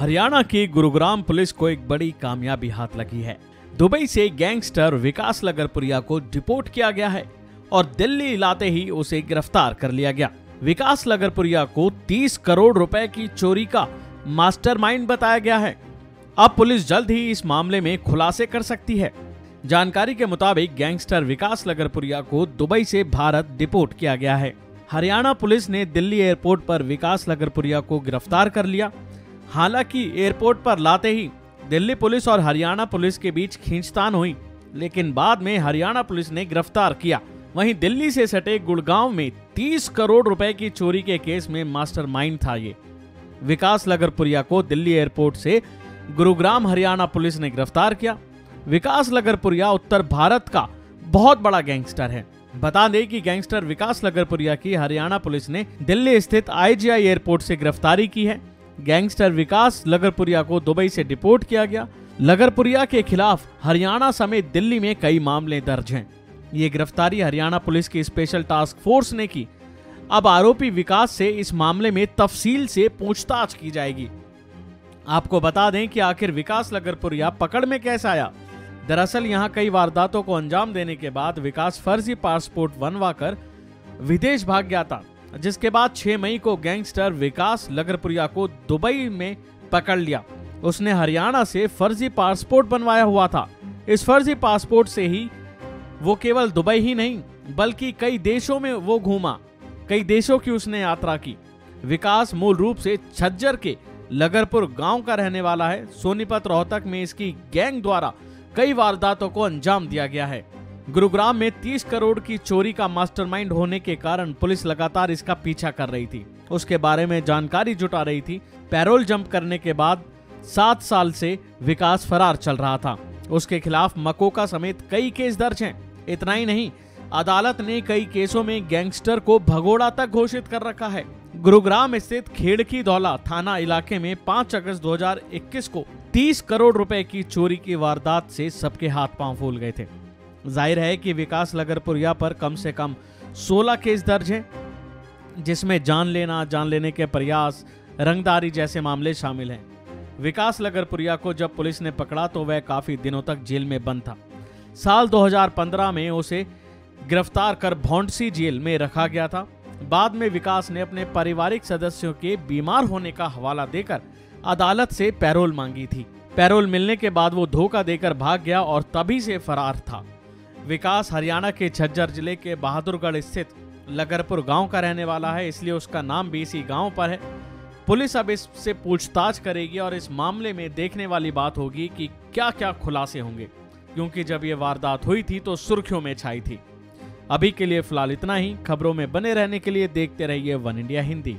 हरियाणा की गुरुग्राम पुलिस को एक बड़ी कामयाबी हाथ लगी है। दुबई से गैंगस्टर विकास लगरपुरिया को डिपोर्ट किया गया है और दिल्ली लाते ही उसे गिरफ्तार कर लिया गया। विकास लगरपुरिया को 30 करोड़ रुपए की चोरी का मास्टरमाइंड बताया गया है। अब पुलिस जल्द ही इस मामले में खुलासे कर सकती है। जानकारी के मुताबिक गैंगस्टर विकास लगरपुरिया को दुबई से भारत डिपोर्ट किया गया है। हरियाणा पुलिस ने दिल्ली एयरपोर्ट पर विकास लगरपुरिया को गिरफ्तार कर लिया। हालांकि एयरपोर्ट पर लाते ही दिल्ली पुलिस और हरियाणा पुलिस के बीच खींचतान हुई, लेकिन बाद में हरियाणा पुलिस ने गिरफ्तार किया। वहीं दिल्ली से सटे गुड़गांव में 30 करोड़ रुपए की चोरी के केस में मास्टरमाइंड था ये। विकास लगरपुरिया को दिल्ली एयरपोर्ट से गुरुग्राम हरियाणा पुलिस ने गिरफ्तार किया। विकास लगरपुरिया उत्तर भारत का बहुत बड़ा गैंगस्टर है। बता दें कि गैंगस्टर विकास लगरपुरिया की हरियाणा पुलिस ने दिल्ली स्थित IGI एयरपोर्ट से गिरफ्तारी की है। गैंगस्टर विकास लगरपुरिया को दुबई से डिपोर्ट किया गया। लगरपुरिया के खिलाफ हरियाणा समेत दिल्ली में कई मामले दर्ज हैं। ये गिरफ्तारी हरियाणा पुलिस की स्पेशल टास्क फोर्स ने की। अब आरोपी विकास से इस मामले में तफसील से पूछताछ की जाएगी। आपको बता दें कि आखिर विकास लगरपुरिया पकड़ में कैसे आया। दरअसल यहां कई वारदातों को अंजाम देने के बाद विकास फर्जी पासपोर्ट बनवाकर विदेश भाग गया था, जिसके बाद 6 मई को गैंगस्टर विकास लगरपुरिया को दुबई में पकड़ लिया। उसने हरियाणा से फर्जी पासपोर्ट बनवाया हुआ था। इस फर्जी पासपोर्ट से ही वो केवल दुबई ही नहीं बल्कि कई देशों में वो घूमा। कई देशों की उसने यात्रा की। विकास मूल रूप से झज्जर के लगरपुर गांव का रहने वाला है। सोनीपत रोहतक में इसकी गैंग द्वारा कई वारदातों को अंजाम दिया गया है। गुरुग्राम में 30 करोड़ की चोरी का मास्टरमाइंड होने के कारण पुलिस लगातार इसका पीछा कर रही थी, उसके बारे में जानकारी जुटा रही थी। पैरोल जंप करने के बाद 7 साल से विकास फरार चल रहा था। उसके खिलाफ मकोका समेत कई केस दर्ज हैं। इतना ही नहीं, अदालत ने कई केसों में गैंगस्टर को भगोड़ा तक घोषित कर रखा है। गुरुग्राम स्थित खेड़की धौला थाना इलाके में 5 अगस्त 2021 को 30 करोड़ रुपए की चोरी की वारदात से सबके हाथ पांव फूल गए थे। जाहिर है कि विकास लगरपुरिया पर कम से कम 16 केस दर्ज हैं, जिसमें जान लेने के प्रयास, रंगदारी जैसे मामले शामिल हैं। विकास लगरपुरिया को जब पुलिस ने पकड़ा तो वह काफी दिनों तक जेल में बंद था। साल 2015 में उसे गिरफ्तार कर भौंडसी जेल में रखा गया था। बाद में विकास ने अपने पारिवारिक सदस्यों के बीमार होने का हवाला देकर अदालत से पैरोल मांगी थी। पैरोल मिलने के बाद वो धोखा देकर भाग गया और तभी से फरार था। विकास हरियाणा के झज्जर जिले के बहादुरगढ़ स्थित लगरपुर गांव का रहने वाला है, इसलिए उसका नाम भी इसी गांव पर है। पुलिस अब इससे पूछताछ करेगी और इस मामले में देखने वाली बात होगी कि क्या क्या खुलासे होंगे, क्योंकि जब ये वारदात हुई थी तो सुर्खियों में छाई थी। अभी के लिए फिलहाल इतना ही। खबरों में बने रहने के लिए देखते रहिए वन इंडिया हिंदी।